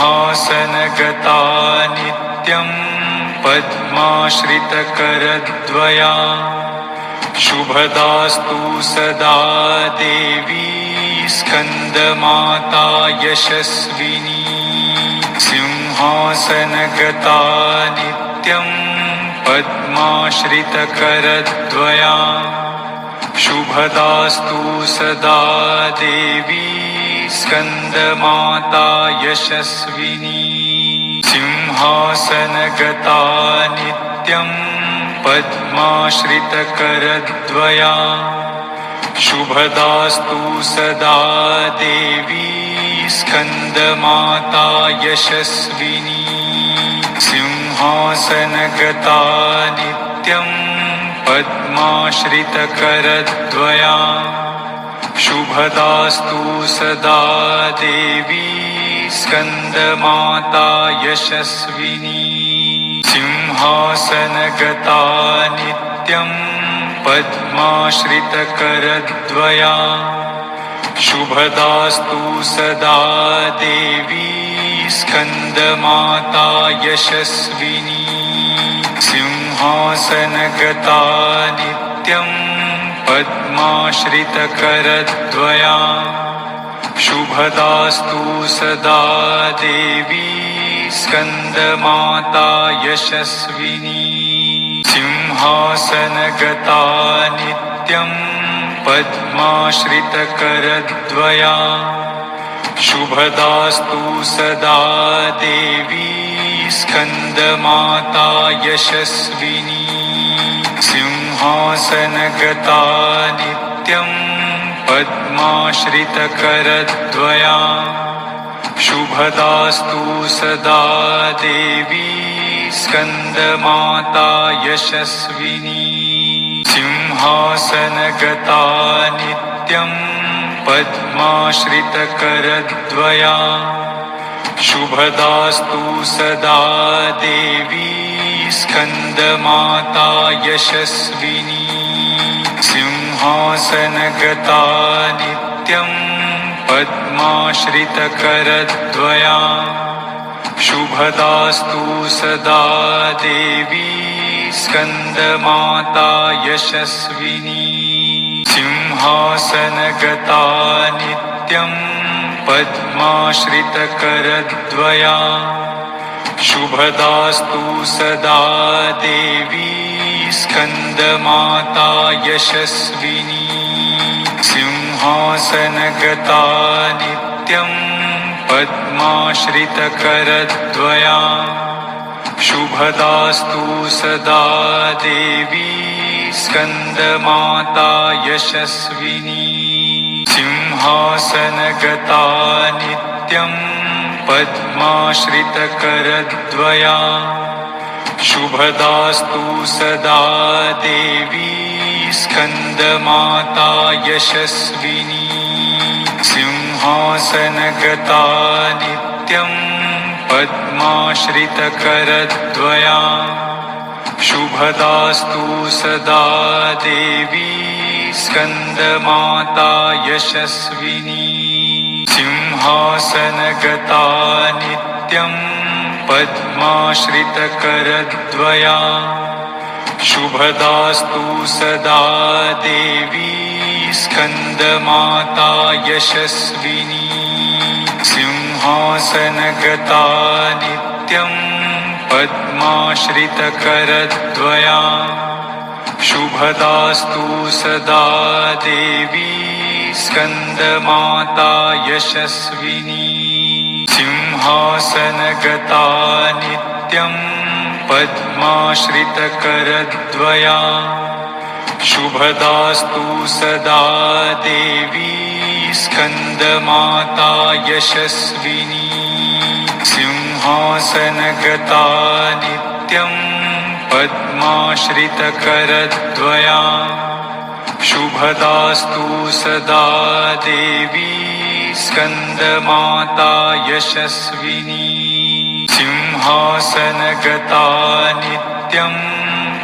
सिंहासनगता नित्यं पद्माश्रितकरद्वया शुभदास्तु सदा देवी स्कन्दमाता यशस्विनी सिंहासनगता नित्यं पद्माश्रितकरद्वया शुभदास्तु सदा देवी स्कन्दमाता यशस्विनी सिंहासनगता नित्यं पद्माश्रितकरद्वया शुभदास्तु सदा देवी स्कन्दमाता यशस्विनी सिंहासनगता नित्यं पद्माश्रितकरद्वया शुभदास्तु सदा देवी स्कन्दमाता यशस्विनी सिंहासनगता नित्यं पद्माश्रितकरद्वया शुभदास्तु सदा देवी स्कन्दमाता यशस्विनी सिंहासनगता नित्यं पद्माश्रितकरद्वया शुभदास्तु सदा देवी स्कन्दमाता यशस्विनी सिंहासनगता नित्यं पद्माश्रितकरद्वया शुभदास्तु सदा देवी स्कन्दमाता यशस्विनी सिंहासनगता नित्यं पद्माश्रितकरद्वया शुभदास्तु सदा देवी स्कन्दमाता यशस्विनी सिंहासनगता नित्यं पद्माश्रितकरद्वया शुभदास्तु सदा देवी स्कन्दमाता यशस्विनी सिंहासनगता नित्यं पद्माश्रितकरद्वया शुभदास्तु सदा देवी स्कन्दमाता यशस्विनी सिंहासनगता नित्यं पद्माश्रितकरद्वया शुभदास्तु सदा देवी स्कन्दमाता यशस्विनी सिंहासनगता नित्यं पद्माश्रितकरद्वया शुभदास्तु सदा देवी स्कन्दमाता यशस्विनी सिंहासनगता नित्यं पद्माश्रितकरद्वया शुभदास्तु सदा देवी स्कन्दमाता यशस्विनी सिंहासनगता नित्यं पद्माश्रितकरद्वया शुभदास्तु सदा देवी स्कन्दमाता यशस्विनी सिंहासनगता नित्यं पद्माश्रितकरद्वया शुभदास्तु सदा देवी स्कन्दमाता यशस्विनी सिंहासनगता नित्यं पद्माश्रितकरद्वया शुभदास्तु सदा देवी स्कन्दमाता यशस्विनी सिंहासनगता नित्यं पद्माश्रितकरद्वया शुभदास्तु सदा देवी स्कन्दमाता यशस्विनी सिंहासनगता नित्यं पद्माश्रितकरद्वया शुभदास्तु सदा देवी स्कन्दमाता यशस्विनी सिंहासनगता नित्यं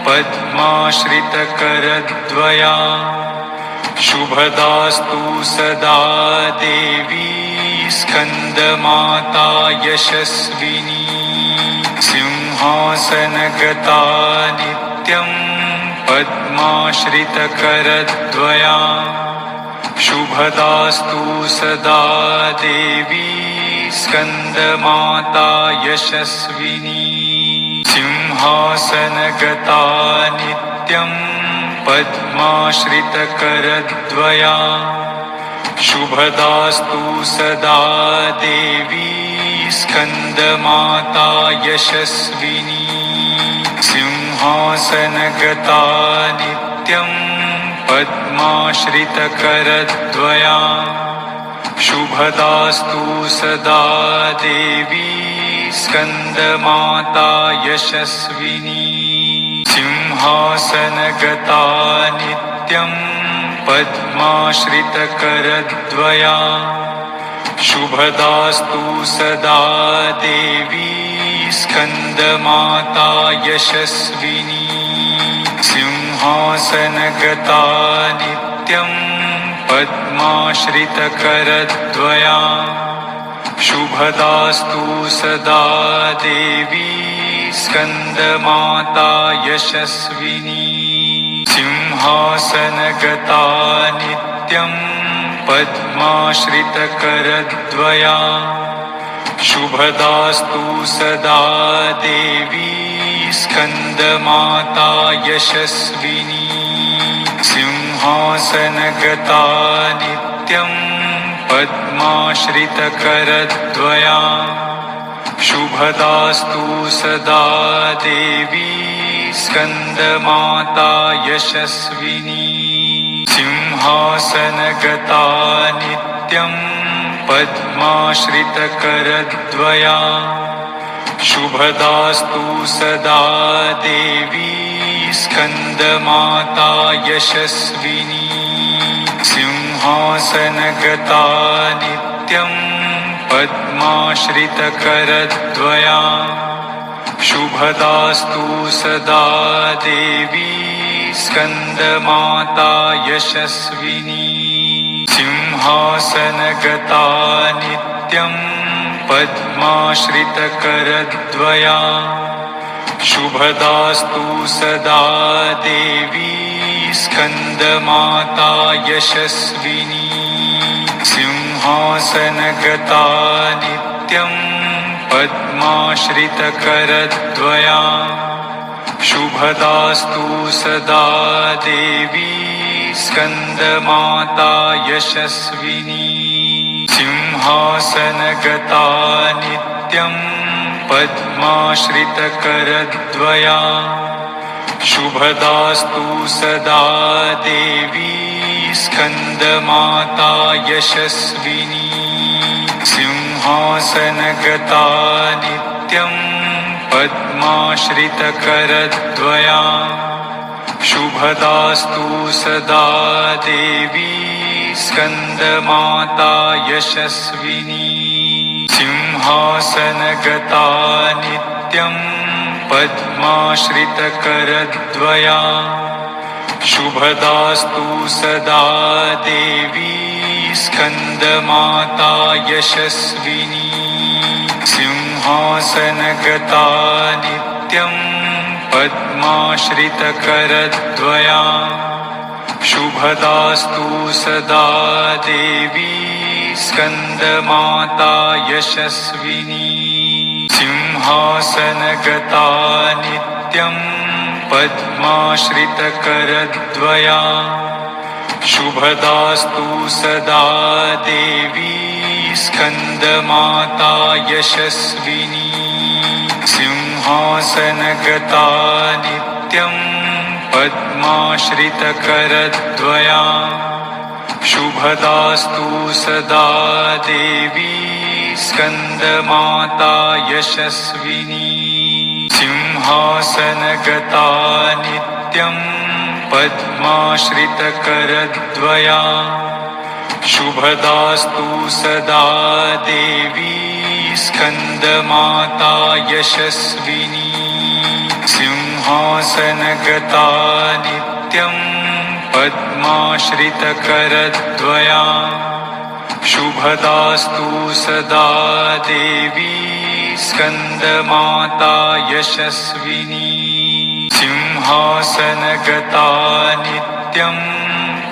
पद्माश्रितकरद्वया शुभदास्तु सदा देवी स्कन्दमाता यशस्विनी सिंहासनगता नित्यं पद्माश्रितकरद्वया शुभदास्तु सदा देवी स्कन्दमाता यशस्विनी सिंहासनगता नित्यं पद्माश्रितकरद्वया शुभदास्तु सदा देवी स्कन्दमाता यशस्विनी सिंहासनगता नित्यं पद्माश्रितकरद्वया शुभदास्तु सदा देवी स्कन्दमाता यशस्विनी सिंहासनगता नित्यं पद्माश्रितकरद्वया शुभदास्तु सदा देवी स्कन्दमाता यशस्विनी सिंहासनगता नित्यं पद्माश्रितकरद्वया शुभदास्तु सदा देवी स्कन्दमाता यशस्विनी सिंहासनगता नित्यं पद्माश्रितकरद्वया शुभदास्तु सदा देवी स्कन्दमाता यशस्विनी सिंहासनगता नित्यं पद्माश्रितकरद्वया शुभदास्तु सदा देवी स्कन्दमाता यशस्विनी सिंहासनगता नित्यं पद्माश्रितकरद्वया शुभदास्तु सदा देवी स्कन्दमाता यशस्विनी सिंहासनगता नित्यं पद्माश्रितकरद्वया शुभदास्तु सदा देवी स्कन्दमाता यशस्विनी सिंहासनगता नित्यं पद्माश्रितकरद्वया शुभदास्तु सदा देवी स्कन्दमाता यशस्विनी सिंहासनगता नित्यं पद्माश्रितकरद्वया शुभदास्तु सदा देवी स्कन्दमाता यशस्विनी सिंहासनगता नित्यं पद्माश्रितकरद्वया शुभदास्तु सदा देवी स्कन्दमाता यशस्विनी सिंहासनगता नित्यं पद्माश्रितकरद्वया शुभदास्तु सदा देवी स्कन्दमाता यशस्विनी सिंहासनगता नित्यं पद्माश्रितकरद्वया शुभदास्तु सदा देवी स्कन्दमाता यशस्विनी सिंहासनगता नित्यं पद्माश्रितकरद्वया शुभदास्तु सदा देवी स्कन्दमाता यशस्विनी सिंहासनगता नित्यं पद्माश्रितकरद्वया शुभदास्तु सदा देवी स्कन्दमाता यशस्विनी सिंहासनगता नित्यं पद्माश्रितकरद्वया शुभदास्तु सदा देवी स्कन्दमाता यशस्विनी सिंहासनगता नित्यं पद्माश्रितकरद्वया शुभदास्तु सदा देवी स्कन्दमाता यशस्विनी सिंहासनगता नित्यं पद्माश्रितकरद्वया शुभदास्तु सदा देवी स्कन्दमाता यशस्विनी सिंहासनगता नित्यं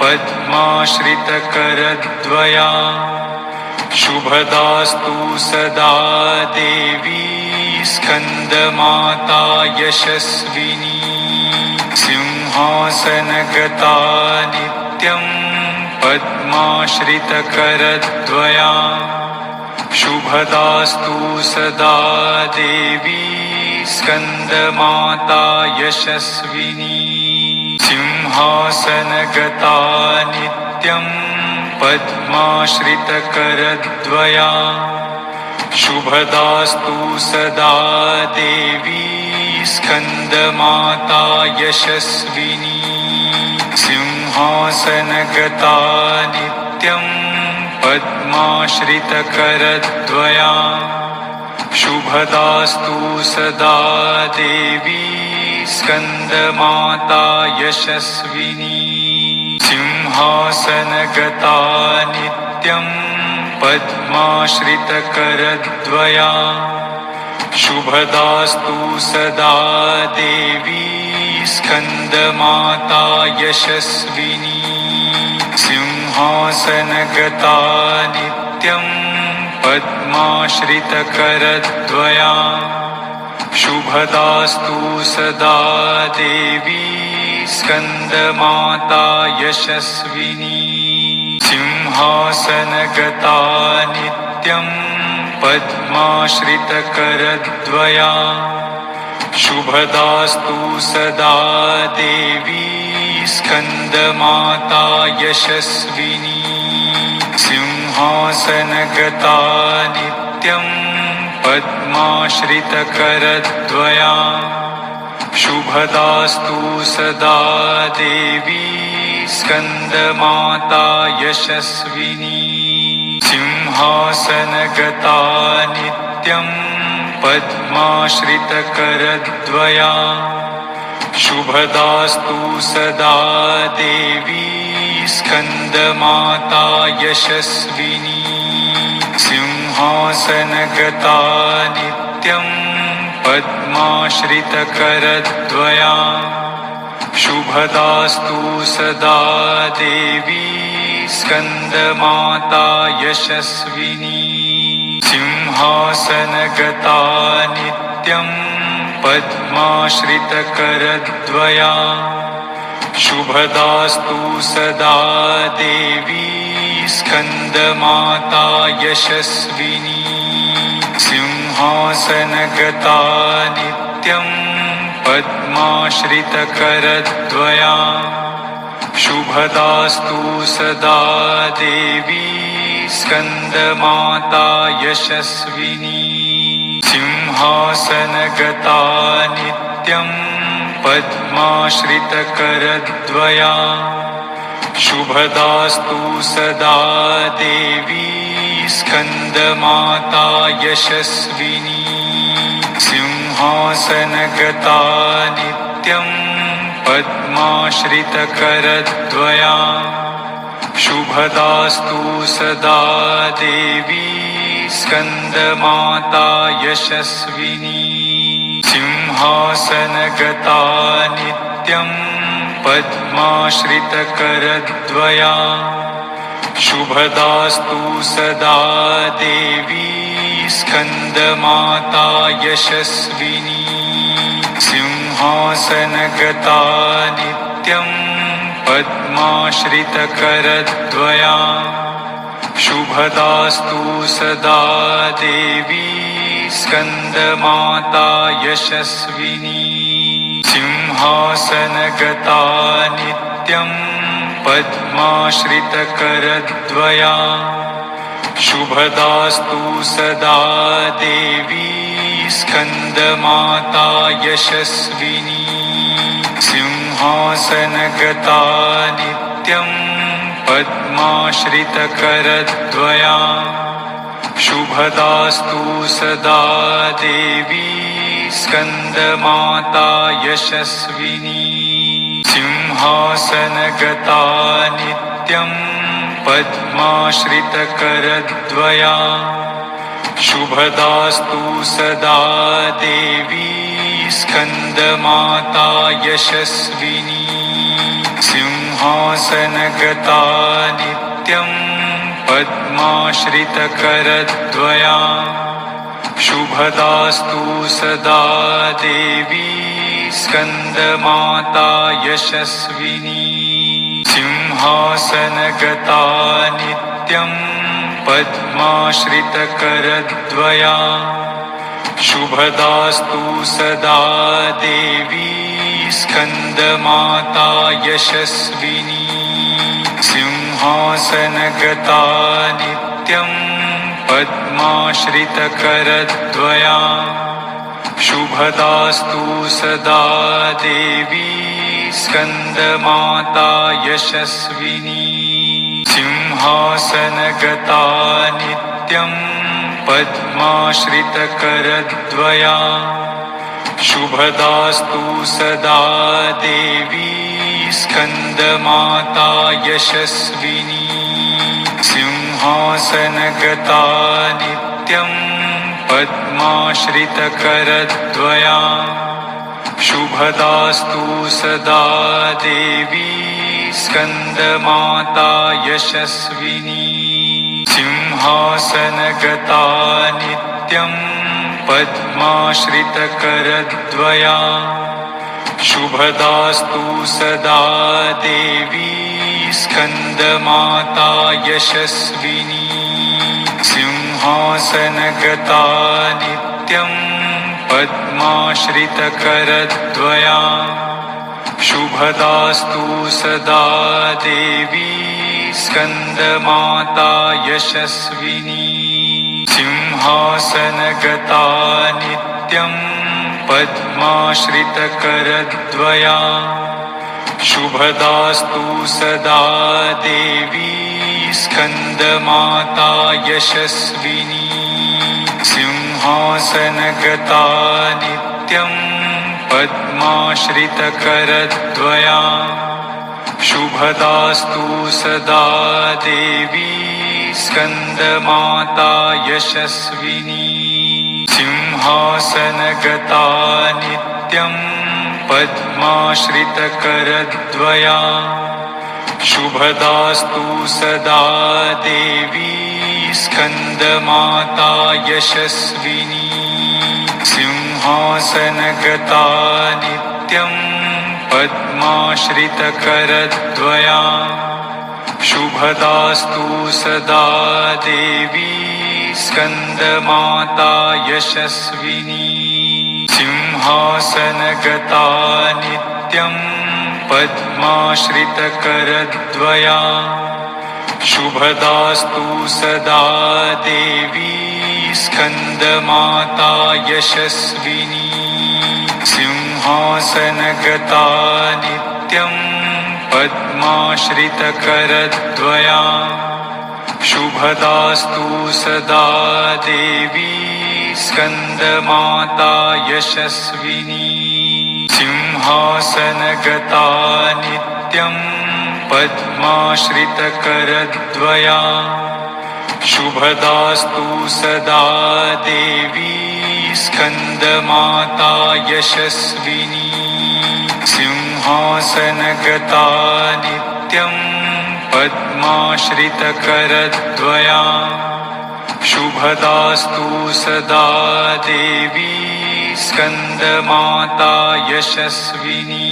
पद्माश्रितकरद्वया शुभदास्तु सदा देवी स्कन्दमाता यशस्विनी सिंहासनगता नित्यं पद्माश्रितकरद्वया शुभदास्तु सदा देवी स्कन्दमाता यशस्विनी सिंहासनगता नित्यं पद्माश्रितकरद्वया शुभदास्तु सदा देवी स्कन्दमाता यशस्विनी सिंहासनगता नित्यं पद्माश्रितकरद्वया शुभदास्तु सदा देवी स्कन्दमाता यशस्विनी सिंहासनगता नित्यं पद्माश्रितकरद्वया शुभदास्तु सदा देवी स्कन्दमाता यशस्विनी सिंहासनगता नित्यं पद्माश्रितकरद्वया शुभदास्तु सदा देवी स्कन्दमाता यशस्विनी सिंहासनगता नित्यं पद्माश्रितकरद्वया शुभदास्तु सदा देवी स्कन्दमाता यशस्विनी सिंहासनगता नित्यं पद्माश्रितकरद्वया शुभदास्तु सदा देवी स्कन्दमाता यशस्विनी सिंहासनगता नित्यं पद्माश्रितकरद्वया शुभदास्तु सदा देवी स्कन्दमाता यशस्विनी सिंहासनगता नित्यं पद्माश्रितकरद्वया शुभदास्तु सदा देवी स्कन्दमाता यशस्विनी सिंहासनगता नित्यं पद्माश्रितकरद्वया शुभदास्तु सदा देवी स्कन्दमाता यशस्विनी सिंहासनगता नित्यं पद्माश्रितकरद्वया शुभदास्तु सदा देवी स्कन्दमाता यशस्विनी सिंहासनगता नित्यं पद्माश्रितकरद्वया शुभदास्तु सदा देवी स्कन्दमाता यशस्विनी सिंहासनगता नित्यं पद्माश्रितकरद्वया शुभदास्तु सदा देवी स्कन्दमाता यशस्विनी सिंहासनगता नित्यं पद्माश्रितकरद्वया शुभदास्तु सदा देवी स्कन्दमाता यशस्विनी सिंहासनगता नित्यं पद्माश्रितकरद्वया शुभदास्तु सदा देवी स्कन्दमाता यशस्विनी सिंहासनगता नित्यं पद्माश्रितकरद्वया शुभदास्तु सदा देवी स्कन्दमाता यशस्विनी सिंहासनगता नित्यं पद्माश्रितकरद्वया शुभदास्तु सदा देवी स्कन्दमाता यशस्विनी सिंहासनगता नित्यं पद्माश्रितकरद्वया शुभदास्तु सदा देवी स्कन्दमाता यशस्विनी सिंहासनगता नित्यं पद्माश्रितकरद्वया शुभदास्तु सदा देवी स्कन्दमाता यशस्विनी सिंहासनगता नित्यं पद्माश्रितकरद्वया शुभदास्तु सदा देवी स्कन्दमाता यशस्विनी सिंहासनगता नित्यं पद्माश्रितकरद्वया शुभदास्तु सदा देवी स्कन्दमाता यशस्विनी सिंहासनगता नित्यं पद्माश्रितकरद्वया शुभदास्तु सदा देवी स्कन्दमाता यशस्विनी सिंहासनगता नित्यं पद्माश्रितकरद्वया शुभदास्तु सदा देवी स्कन्दमाता यशस्विनी सिंहासनगता नित्यं पद्माश्रितकरद्वया शुभदास्तु सदा देवी स्कन्दमाता यशस्विनी सिंहासनगता नित्यं पद्माश्रितकरद्वया शुभदास्तु सदा देवी स्कन्दमाता यशस्विनी सिंहासनगता नित्यं पद्माश्रितकरद्वया शुभदास्तु सदा देवी स्कन्दमाता यशस्विनी सिंहासनगता नित्यं पद्माश्रितकरद्वया शुभदास्तु सदा देवी स्कन्दमाता यशस्विनी सिंहासनगता नित्यं पद्माश्रितकरद्वया शुभदास्तु सदा देवी स्कन्दमाता यशस्विनी सिंहासनगता नित्यं पद्माश्रितकरद्वया शुभदास्तु सदा देवी स्कन्दमाता यशस्विनी सिंहासनगता नित्यं पद्माश्रितकरद्वया शुभदास्तु सदा देवी स्कन्दमाता यशस्विनी सिंहासनगता नित्यं पद्माश्रितकरद्वया शुभदास्तु सदा देवी स्कन्दमाता यशस्विनी सिंहासनगता नित्यं पद्माश्रितकरद्वया शुभदास्तु सदा देवी स्कन्दमाता यशस्विनी सिंहासनगता नित्यं पद्माश्रितकरद्वया शुभदास्तु सदा देवी स्कन्दमाता यशस्विनी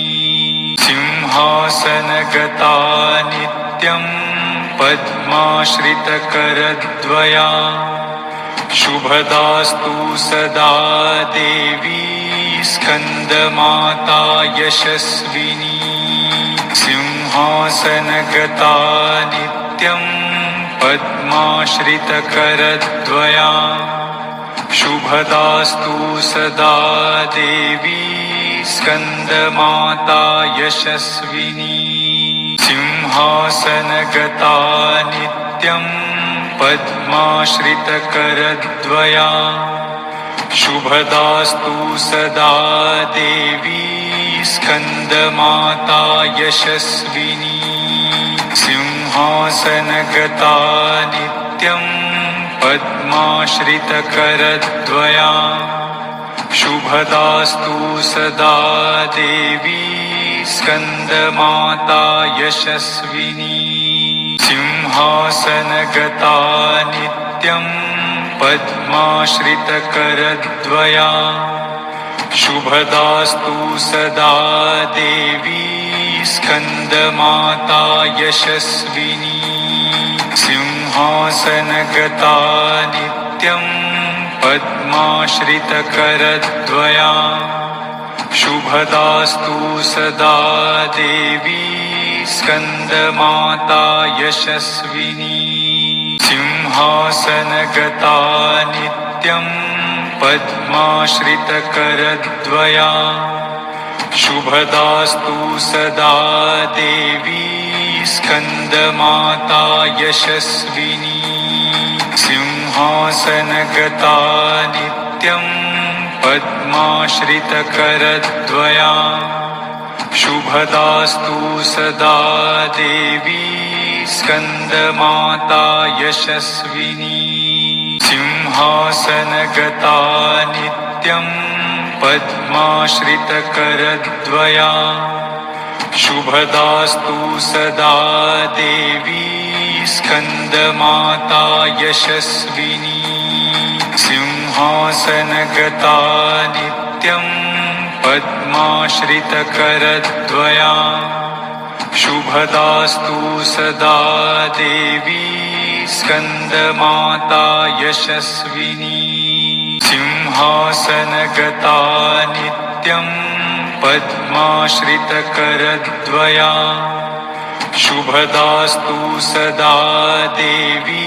सिंहासनगता नित्यं पद्माश्रितकरद्वया शुभदास्तु सदा देवी स्कन्दमाता यशस्विनी सिंहासनगता नित्यं पद्माश्रितकरद्वया शुभदास्तु सदा देवी स्कन्दमाता यशस्विनी सिंहासनगता नित्यं पद्माश्रितकरद्वया शुभदास्तु सदा देवी स्कन्दमाता यशस्विनी सिंहासनगता सिंहासनगता नित्यं पद्माश्रितकरद्वया शुभदास्तु सदा देवी स्कन्दमाता यशस्विनी सिंहासनगता नित्यं पद्माश्रितकरद्वया शुभदास्तु सदा देवी स्कन्दमाता यशस्विनी सिंहासनगता नित्यं पद्माश्रितकरद्वया शुभदास्तु सदा देवी स्कन्दमाता यशस्विनी सिंहासनगता नित्यं पद्माश्रितकरद्वया शुभदास्तु सदा देवी स्कन्दमाता यशस्विनी सिंहासनगता नित्यं पद्माश्रितकरद्वया शुभदास्तु सदा देवी स्कन्दमाता यशस्विनी सिंहासनगता नित्यं पद्माश्रितकरद्वया शुभदास्तु सदा देवी स्कन्दमाता यशस्विनी सिंहासनगता नित्यं पद्माश्रितकरद्वया शुभदास्तु सदा देवी स्कन्दमाता यशस्विनी सिंहासनगता नित्यं पद्माश्रितकरद्वया शुभदास्तु सदा देवी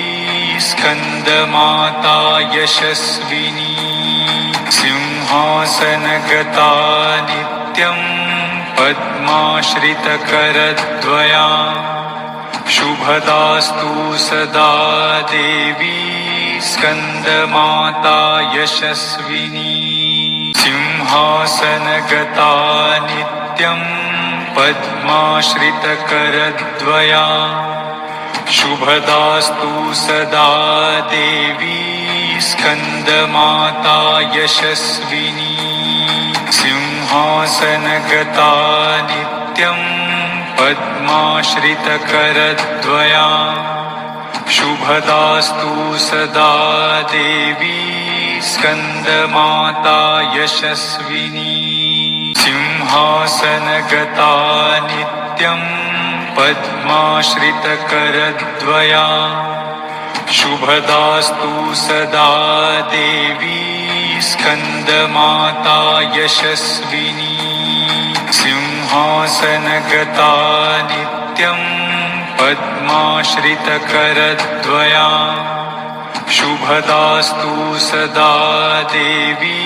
स्कन्दमाता यशस्विनी सिंहासनगता नित्यं पद्माश्रितकरद्वया शुभदास्तु सदा देवी स्कन्दमाता यशस्विनी सिंहासनगता नित्यं पद्माश्रितकरद्वया शुभदास्तु सदा देवी स्कन्दमाता यशस्विनी सिंहासनगता नित्यं पद्माश्रितकरद्वया शुभदास्तु सदा देवी स्कन्दमाता यशस्विनी सिंहासनगता नित्यं पद्माश्रितकरद्वया शुभदास्तु सदा देवी स्कन्दमाता यशस्विनी सिंहासनगता नित्यं पद्माश्रितकरद्वया शुभदास्तु सदा देवी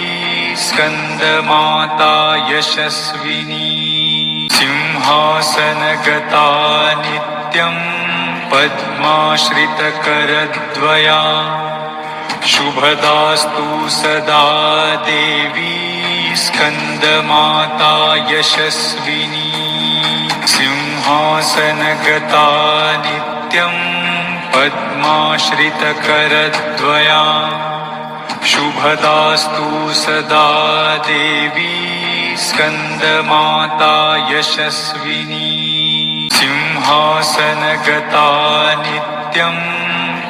स्कन्दमाता यशस्विनी सिंहासनगता नित्यं पद्माश्रितकरद्वया शुभदास्तु सदा देवी स्कन्दमाता यशस्विनी सिंहासनगता नित्यं पद्माश्रितकरद्वया शुभदास्तु सदा देवी स्कन्दमाता यशस्विनी सिंहासनगता नित्यं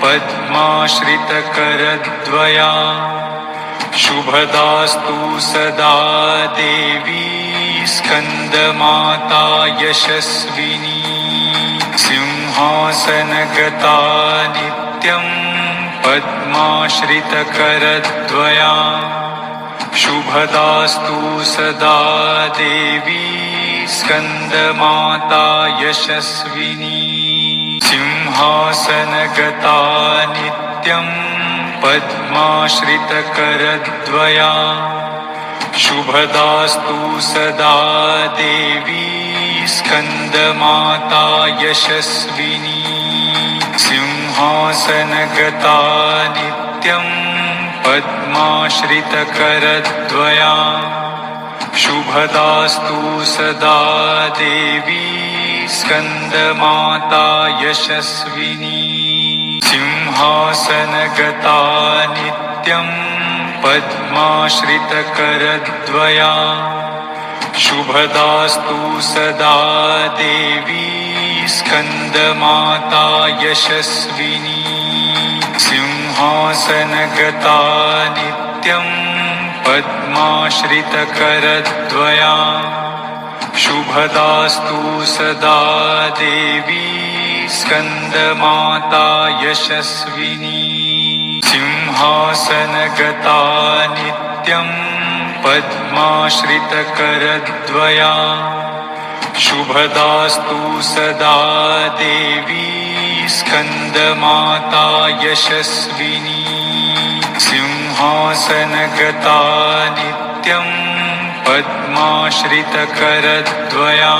पद्माश्रितकरद्वया शुभदास्तु सदा देवी स्कन्दमाता यशस्विनी सिंहासनगता नित्यं पद्माश्रितकरद्वया शुभदास्तु सदा देवी स्कन्दमाता यशस्विनी सिंहासनगता नित्यं पद्माश्रितकरद्वया शुभदास्तु सदा देवी स्कन्दमाता यशस्विनी सिंहासनगता नित्यं पद्माश्रितकरद्वया शुभदास्तु सदा देवी स्कन्दमाता यशस्विनी सिंहासनगता नित्यं पद्माश्रितकरद्वया शुभदास्तु सदा देवी स्कन्दमाता यशस्विनी सिंहासनगता नित्यं पद्माश्रितकरद्वया शुभदास्तु सदा देवी स्कन्दमाता यशस्विनी सिंहासनगता नित्यं पद्माश्रितकरद्वया शुभदास्तु सदा देवी स्कन्दमाता यशस्विनी सिंहासनगता नित्यं पद्माश्रितकरद्वया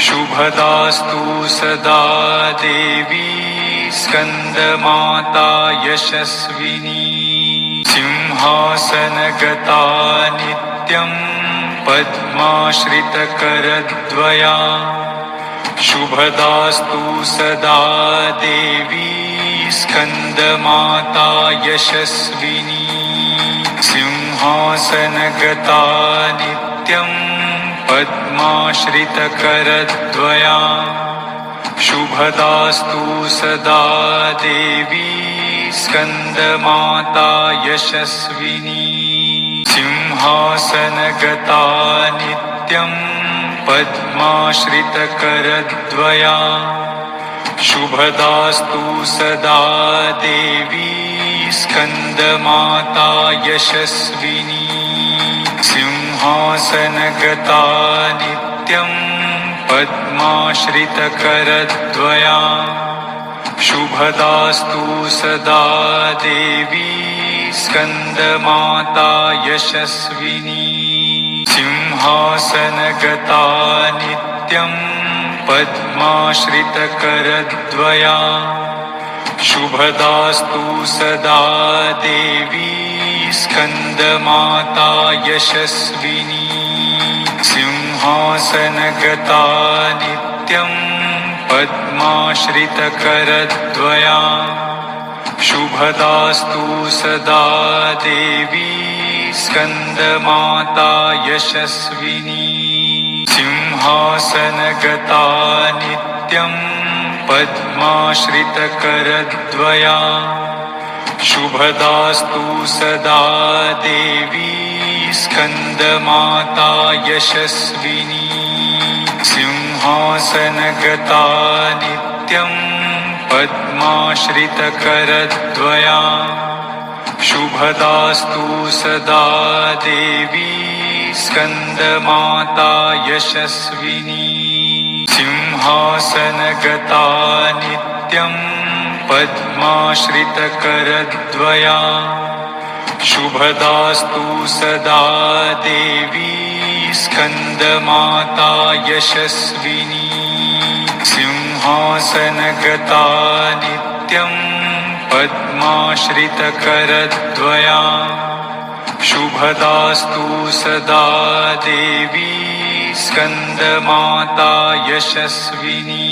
शुभदास्तु सदा देवी स्कन्दमाता यशस्विनी सिंहासनगता नित्यं पद्माश्रितकरद्वया शुभदास्तु सदा देवी स्कन्दमाता यशस्विनी सिंहासनगता नित्यं पद्माश्रितकरद्वया शुभदास्तु सदा देवी स्कन्दमाता यशस्विनी सिंहासनगता नित्यं पद्माश्रितकरद्वया शुभदास्तु सदा देवी स्कन्दमाता यशस्विनी सिंहासनगता नित्यं पद्माश्रितकरद्वया शुभदास्तु सदा देवी स्कन्दमाता यशस्विनी सिंहासनगता नित्यं पद्माश्रितकरद्वया शुभदास्तु सदा देवी स्कन्दमाता यशस्विनी सिंहासनगता नित्यं पद्माश्रितकरद्वया शुभदास्तु सदा देवी स्कन्दमाता यशस्विनी सिंहासनगता नित्यं पद्माश्रितकरद्वया शुभदास्तु सदा देवी स्कन्दमाता यशस्विनी सिंहासनगता नित्यं पद्माश्रितकरद्वया शुभदास्तु सदा देवी स्कन्दमाता यशस्विनी सिंहासनगता नित्यं पद्माश्रितकरद्वया शुभदास्तु सदा देवी स्कन्दमाता यशस्विनी सिंहासनगता नित्यं पद्माश्रितकरद्वया शुभदास्तु सदा देवी स्कन्दमाता यशस्विनी